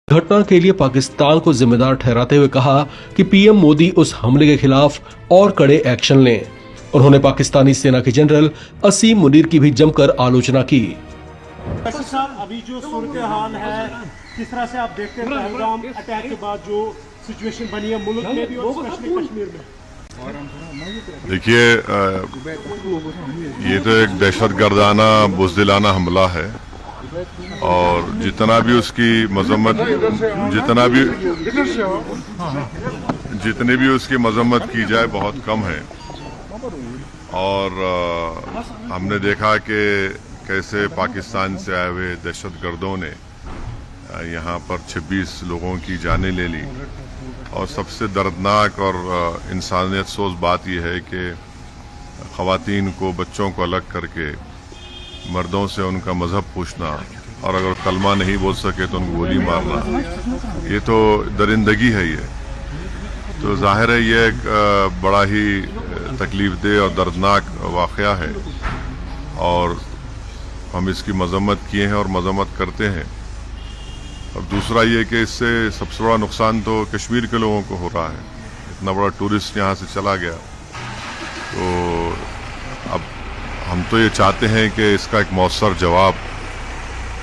घटना के लिए पाकिस्तान को जिम्मेदार ठहराते हुए कहा कि पीएम मोदी उस हमले के खिलाफ और कड़े एक्शन लें। उन्होंने पाकिस्तानी सेना के जनरल असीम मुनीर की भी जमकर आलोचना की। साहब, अभी जो सूरत हाल है, किस तरह से आप देखते हैं पहलगाम अटैक के बाद जो सिचुएशन बनी है मुल्क में भी और कश्मीर में? देखिए, ये तो एक दहशतगर्दाना बुज़दिलाना हमला है और जितना भी उसकी मजम्मत जितनी भी उसकी मजम्मत की जाए बहुत कम है। और हमने देखा कि कैसे पाकिस्तान से आए हुए दहशतगर्दों ने यहाँ पर 26 लोगों की जानें ले ली। और सबसे दर्दनाक और इंसानियत सोच बात यह है कि ख़वातीन को, बच्चों को अलग करके मर्दों से उनका मजहब पूछना और अगर कलमा नहीं बोल सके तो उनको गोली मारना, ये तो दरिंदगी है। ये तो जाहिर है ये एक बड़ा ही तकलीफ दे और दर्दनाक वाक़या है और हम इसकी मजम्मत किए हैं और मजम्मत करते हैं। और दूसरा ये कि इससे सबसे बड़ा नुकसान तो कश्मीर के लोगों को हो रहा है। इतना बड़ा टूरिस्ट यहाँ से चला गया, तो अब हम तो ये चाहते हैं कि इसका एक मौसर जवाब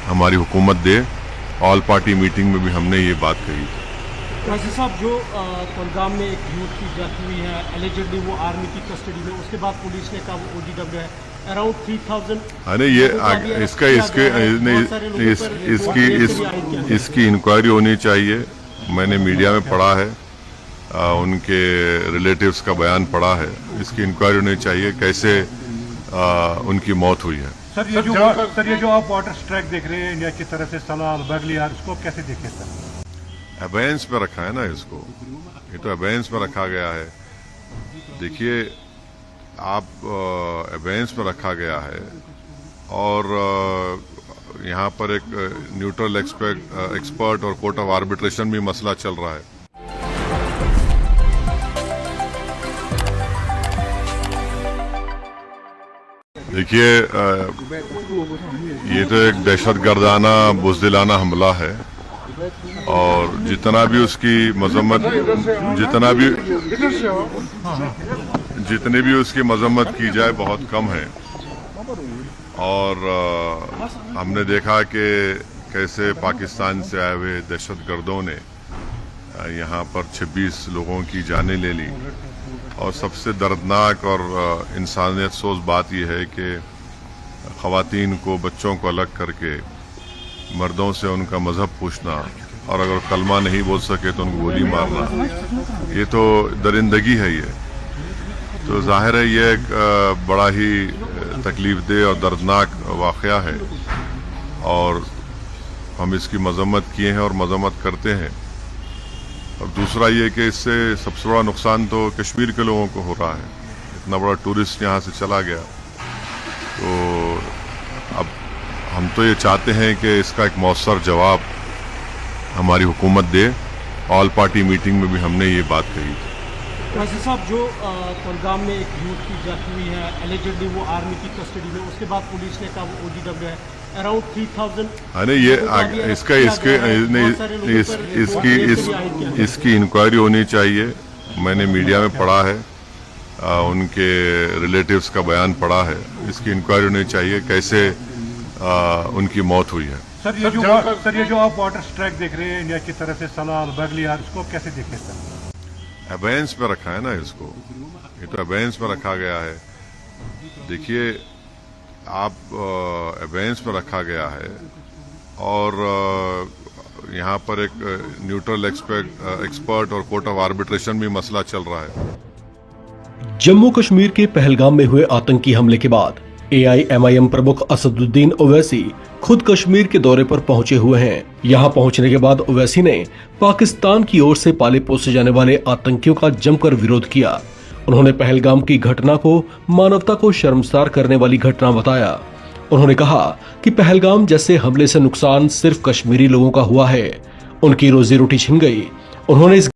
हमारी हुकूमत दे। ऑल पार्टी मीटिंग में भी हमने ये बात कही थी। वैसे साहब, जो पहलगाम में एक यूथ की डेथ हुई है, एलिजिडली वो आर्मी की कस्टडी में, उसके बाद पुलिस ने कहा वो OGW है, अराउंड 3000। अरे ये इसकी इंक्वायरी होनी चाहिए। मैंने मीडिया में पढ़ा है, उनके रिलेटिव्स का बयान पढ़ा है। इसकी इंक्वायरी होनी चाहिए कैसे उनकी मौत हुई है। सर ये जो आप वाटर स्ट्राइक देख रहे हैं इंडिया की तरफ से, सलाल बगलियार, इसको कैसे देखें सर? अबेंस पे रखा है ना इसको, ये तो अबेंस पे रखा गया है। देखिए, आप अबेंस में रखा गया है और यहाँ पर एक न्यूट्रल एक्सपर्ट और कोर्ट ऑफ आर्बिट्रेशन भी मसला चल रहा है। देखिए, ये तो एक दहशतगर्दाना बुज़दिलाना हमला है और जितना भी उसकी जितनी भी उसकी मजम्मत की जाए बहुत कम है। और हमने देखा कि कैसे पाकिस्तान से आए हुए दहशतगर्दों ने यहाँ पर 26 लोगों की जानें ले ली। और सबसे दर्दनाक और इंसानियत सोच बात यह है कि ख़वातीन को, बच्चों को अलग करके मर्दों से उनका मजहब पूछना और अगर कलमा नहीं बोल सके तो उनको गोली मारना, ये तो दरिंदगी है। ये तो जाहिर है ये एक बड़ा ही तकलीफ दे और दर्दनाक वाक़या है और हम इसकी मजम्मत किए हैं और मजम्मत करते हैं। और दूसरा ये कि इससे सबसे बड़ा नुकसान तो कश्मीर के लोगों को हो रहा है। इतना बड़ा टूरिस्ट यहाँ से चला गया, तो अब हम तो ये चाहते हैं कि इसका एक मौसर जवाब हमारी हुकूमत दे। ऑल पार्टी मीटिंग में भी हमने ये बात कही थी। वैसे साहब, जो पहलगाम में एक यूथ की डेथ हुई है, एलिजिडली वो आर्मी की कस्टडी में, उसके बाद पुलिस ने कहा वो OGW है, अराउंड 3000। अरे ये इसकी इंक्वायरी होनी चाहिए। मैंने मीडिया में पढ़ा है, उनके रिलेटिव्स का बयान पढ़ा है। इसकी इंक्वायरी होनी चाहिए कैसे उनकी मौत हुई है। सर ये जो आप वाटर स्ट्राइक देख रहे हैं इंडिया की तरफ से, सलाल बगलियार, इसको कैसे देखें सर? अबेंस पे रखा है ना इसको, ये तो अबेंस में रखा गया है। देखिए, आप अबेंस में रखा गया है और यहाँ पर एक न्यूट्रल एक्सपर्ट और कोर्ट ऑफ आर्बिट्रेशन भी मसला चल रहा है। जम्मू कश्मीर के पहलगाम में हुए आतंकी हमले के बाद AIMIM प्रमुख असदुद्दीन ओवैसी खुद कश्मीर के दौरे पर पहुंचे हुए हैं। यहां पहुंचने के बाद ओवैसी ने पाकिस्तान की ओर से पाले पोसे जाने वाले आतंकियों का जमकर विरोध किया। उन्होंने पहलगाम की घटना को मानवता को शर्मसार करने वाली घटना बताया। उन्होंने कहा कि पहलगाम जैसे हमले से नुकसान सिर्फ कश्मीरी लोगों का हुआ है, उनकी रोजी रोटी छिन गई। उन्होंने इस